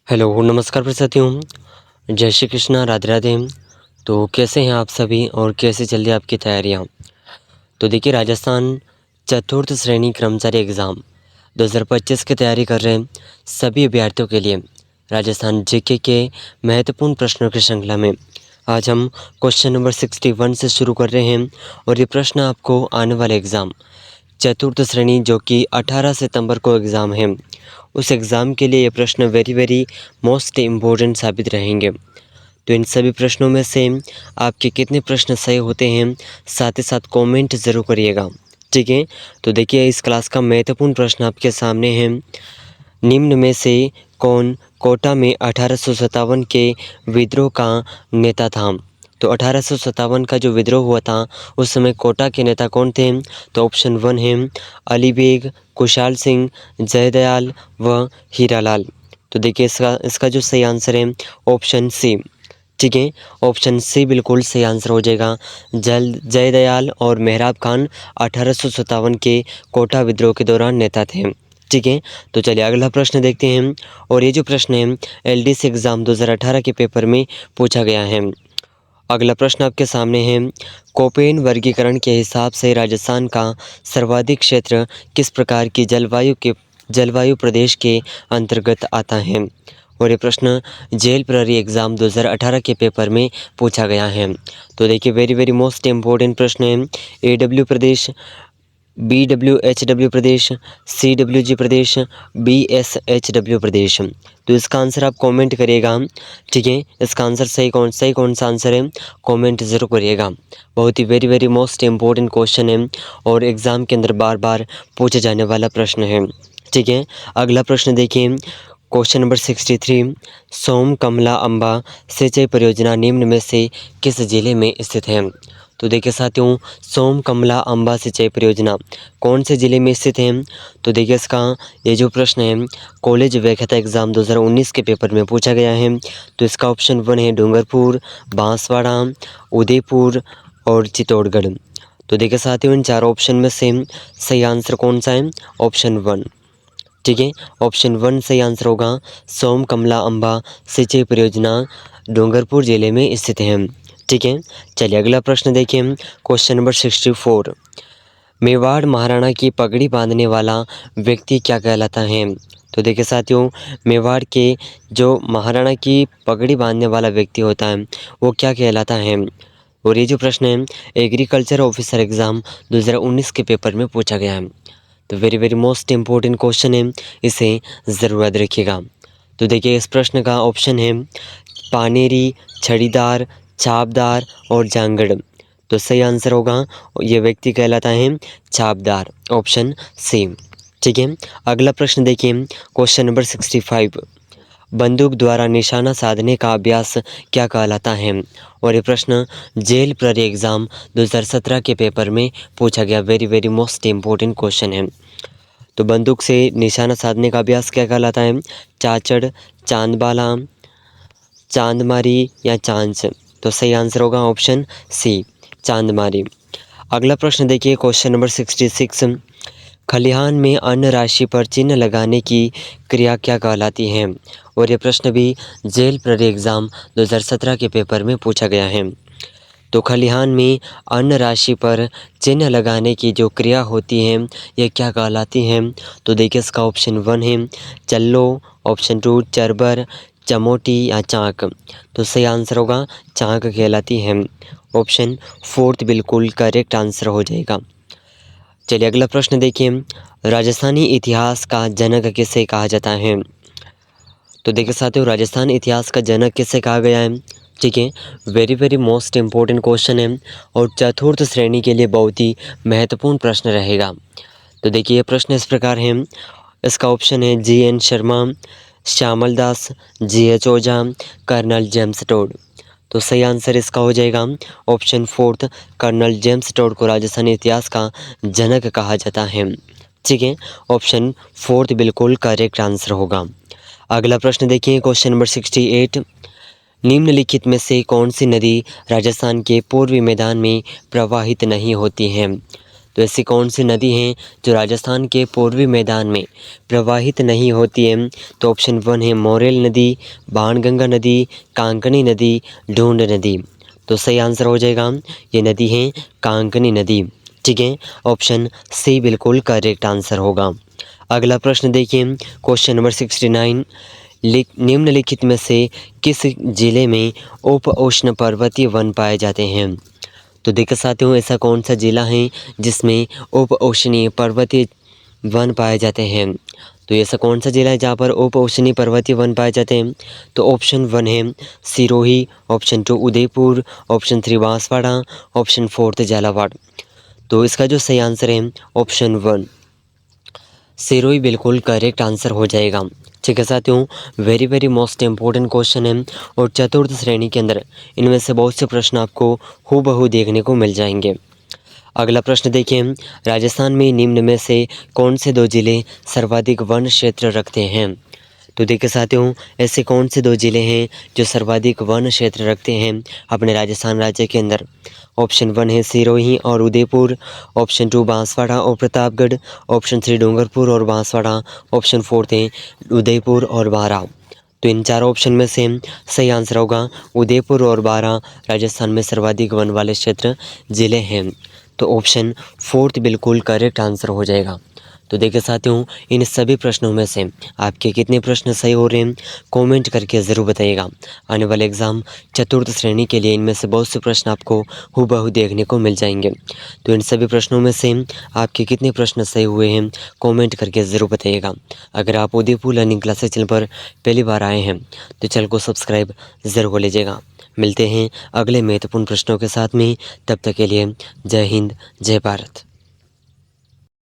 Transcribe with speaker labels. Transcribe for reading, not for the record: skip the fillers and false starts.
Speaker 1: Hello, नमस्कार साथियों। जय श्री कृष्णा, राधे राधे। तो कैसे हैं आप सभी और कैसे चल रही है आपकी तैयारियां? तो देखिए, राजस्थान चतुर्थ श्रेणी कर्मचारी एग्ज़ाम 2025 की तैयारी कर रहे हैं सभी अभ्यर्थियों के लिए राजस्थान जीके के महत्वपूर्ण प्रश्नों की श्रृंखला में आज हम क्वेश्चन नंबर 61 से शुरू कर रहे हैं। और ये प्रश्न आपको आने वाले एग्ज़ाम चतुर्थ श्रेणी जो कि 18 सितंबर को एग्ज़ाम है, उस एग्ज़ाम के लिए ये प्रश्न वेरी मोस्ट इम्पोर्टेंट साबित रहेंगे। तो इन सभी प्रश्नों में से आपके कितने प्रश्न सही होते हैं, साथ ही साथ कमेंट ज़रूर करिएगा, ठीक है। तो देखिए, इस क्लास का महत्वपूर्ण प्रश्न आपके सामने है। निम्न में से कौन कोटा में 1857 के विद्रोह का नेता था? तो 1857 का जो विद्रोह हुआ था, उस समय कोटा के नेता कौन थे? तो ऑप्शन 1 है अली बेग, कुशाल सिंह, जयदयाल व हीरालाल। तो देखिए, इसका जो सही आंसर है ऑप्शन सी, ठीक है। ऑप्शन सी बिल्कुल सही आंसर हो जाएगा। जयदयाल और मेहराब खान 1857 के कोटा विद्रोह के दौरान नेता थे, ठीक है। तो चलिए अगला प्रश्न देखते हैं। और ये जो प्रश्न है एलडीसी एग्ज़ाम 2018 के पेपर में पूछा गया है। अगला प्रश्न आपके सामने है। कोपेन वर्गीकरण के हिसाब से राजस्थान का सर्वाधिक क्षेत्र किस प्रकार की जलवायु प्रदेश के अंतर्गत आता है? और ये प्रश्न जेल प्रहरी एग्ज़ाम 2018 के पेपर में पूछा गया है। तो देखिए, वेरी मोस्ट इम्पोर्टेंट प्रश्न है। AW प्रदेश, BWHW प्रदेश, CWG प्रदेश, BSHW प्रदेश। तो इसका आंसर आप कमेंट करिएगा, ठीक है। इसका आंसर सही कौन सा आंसर है, कमेंट ज़रूर करिएगा। बहुत ही वेरी मोस्ट इम्पोर्टेंट क्वेश्चन है और एग्ज़ाम के अंदर बार बार पूछे जाने वाला प्रश्न है, ठीक है। अगला प्रश्न देखिए, क्वेश्चन नंबर 63। सोम कमला अम्बा सिंचाई परियोजना निम्न में से किस जिले में स्थित है? तो देखिए साथियों, सोम कमला अम्बा सिंचाई परियोजना कौन से ज़िले में स्थित है? तो देखिए, इसका ये जो प्रश्न है कॉलेज व्याख्याता एग्ज़ाम 2019 के पेपर में पूछा गया है। तो इसका ऑप्शन 1 है डूंगरपुर, बांसवाड़ा, उदयपुर और चित्तौड़गढ़। तो देखिए साथियों, इन चारों ऑप्शन में से सही आंसर कौन सा है? ऑप्शन 1, ठीक है। ऑप्शन 1 सही आंसर होगा। सोम कमला अम्बा सिंचाई परियोजना डूंगरपुर ज़िले में स्थित है, ठीक है। चलिए अगला प्रश्न देखिए, क्वेश्चन नंबर 64। मेवाड़ महाराणा की पगड़ी बांधने वाला व्यक्ति क्या कहलाता है? तो देखिए साथियों, मेवाड़ के जो महाराणा की पगड़ी बांधने वाला व्यक्ति होता है, वो क्या कहलाता है? और ये जो प्रश्न है एग्रीकल्चर ऑफिसर एग्ज़ाम 2019 के पेपर में पूछा गया है। तो वेरी मोस्ट इम्पोर्टेंट क्वेश्चन है, इसे ज़रूर याद रखिएगा। तो देखिए, इस प्रश्न का ऑप्शन है पानेरी, छड़ीदार, छापदार और जांगड़। तो सही आंसर होगा, ये व्यक्ति कहलाता है छापदार, ऑप्शन सी, ठीक है। अगला प्रश्न देखिए, क्वेश्चन नंबर 65। बंदूक द्वारा निशाना साधने का अभ्यास क्या कहलाता है? और ये प्रश्न जेल प्रहरी एग्ज़ाम 2017 के पेपर में पूछा गया वेरी मोस्ट इम्पोर्टेंट क्वेश्चन है। तो बंदूक से निशाना साधने का अभ्यास क्या कहलाता है? चाचड़, चांदबाला, चांदमारी या चांच। तो सही आंसर होगा ऑप्शन सी, चांदमारी। अगला प्रश्न देखिए, क्वेश्चन नंबर 66। खलिहान में अन्न राशि पर चिन्ह लगाने की क्रिया क्या कहलाती है? और ये प्रश्न भी जेल प्रहरी एग्ज़ाम 2017 के पेपर में पूछा गया है। तो खलिहान में अन्न राशि पर चिन्ह लगाने की जो क्रिया होती है, ये क्या कहलाती है? तो देखिए, इसका ऑप्शन 1 है चल्लो, ऑप्शन 2 चरबर, चमोटी या चाक। तो सही आंसर होगा चाक कहलाती है, ऑप्शन 4 बिल्कुल करेक्ट आंसर हो जाएगा। चलिए अगला प्रश्न देखिए, राजस्थानी इतिहास का जनक किसे कहा जाता है? तो देखिए साथियों, राजस्थान इतिहास का जनक किसे कहा गया है, ठीक है। वेरी मोस्ट इम्पोर्टेंट क्वेश्चन है और चतुर्थ श्रेणी के लिए बहुत ही महत्वपूर्ण प्रश्न रहेगा। तो देखिए, ये प्रश्न इस प्रकार है। इसका ऑप्शन है GN शर्मा, श्यामल दास, GH ओझा, कर्नल जेम्स टोड। तो सही आंसर इसका हो जाएगा ऑप्शन 4, कर्नल जेम्स टोड को राजस्थानी इतिहास का जनक कहा जाता है, ठीक है। ऑप्शन 4 बिल्कुल करेक्ट आंसर होगा। अगला प्रश्न देखिए, क्वेश्चन नंबर 68। निम्नलिखित में से कौन सी नदी राजस्थान के पूर्वी मैदान में प्रवाहित नहीं होती है? तो ऐसी कौन सी नदी हैं जो राजस्थान के पूर्वी मैदान में प्रवाहित नहीं होती है? तो ऑप्शन 1 है मोरेल नदी, बाणगंगा नदी, कांकनी नदी, ढूंढ नदी। तो सही आंसर हो जाएगा ये नदी है कांकनी नदी। ठीक है, ऑप्शन सी बिल्कुल करेक्ट आंसर होगा। अगला प्रश्न देखिए, क्वेश्चन नंबर 69, निम्नलिखित में से किस जिले में उप उष्ण पर्वतीय वन पाए जाते हैं? तो देखिए साथियों, ऐसा कौन सा जिला है जिसमें उप उष्णीय पर्वतीय वन पाए जाते हैं? तो ऐसा कौन सा जिला है जहाँ पर उप उष्णीय पर्वतीय वन पाए जाते हैं? तो ऑप्शन 1 है Sirohi, option 2 Udaipur, option 3 Banswara, option 4 Jhalawar. तो इसका जो सही आंसर है ऑप्शन 1 सिरोही बिल्कुल करेक्ट आंसर हो जाएगा। ठीक है साथियों, very very most important question है और चतुर्थ श्रेणी के अंदर इनमें से बहुत से प्रश्न आपको हूबहू देखने को मिल जाएंगे। अगला प्रश्न देखिए, राजस्थान में निम्न में से कौन से 2 जिले सर्वाधिक वन क्षेत्र रखते हैं? तो देखिए साथियों, ऐसे कौन से 2 जिले हैं जो सर्वाधिक वन क्षेत्र रखते हैं अपने राजस्थान राज्य के अंदर? ऑप्शन 1 है सिरोही और उदयपुर, ऑप्शन 2 बांसवाड़ा और प्रतापगढ़, ऑप्शन 3 डूंगरपुर और बांसवाड़ा, ऑप्शन 4 है उदयपुर और बारां। तो इन चारों ऑप्शन में से सही आंसर होगा उदयपुर और बारां राजस्थान में सर्वाधिक वन वाले क्षेत्र जिले हैं। तो ऑप्शन 4 बिल्कुल करेक्ट आंसर हो जाएगा। तो देखिए साथियों, इन सभी प्रश्नों में से आपके कितने प्रश्न सही हो रहे हैं कमेंट करके ज़रूर बताइएगा। आने वाले एग्ज़ाम चतुर्थ श्रेणी के लिए इनमें से बहुत से प्रश्न आपको हूबहू देखने को मिल जाएंगे। तो इन सभी प्रश्नों में से आपके कितने प्रश्न सही हुए हैं कमेंट करके ज़रूर बताइएगा। अगर आप उदयपुर लर्निंग क्लासेस चैनल पर पहली बार आए हैं तो चैनल को सब्सक्राइब ज़रूर हो लीजिएगा। मिलते हैं अगले महत्वपूर्ण प्रश्नों के साथ में, तब तक के लिए जय हिंद, जय भारत।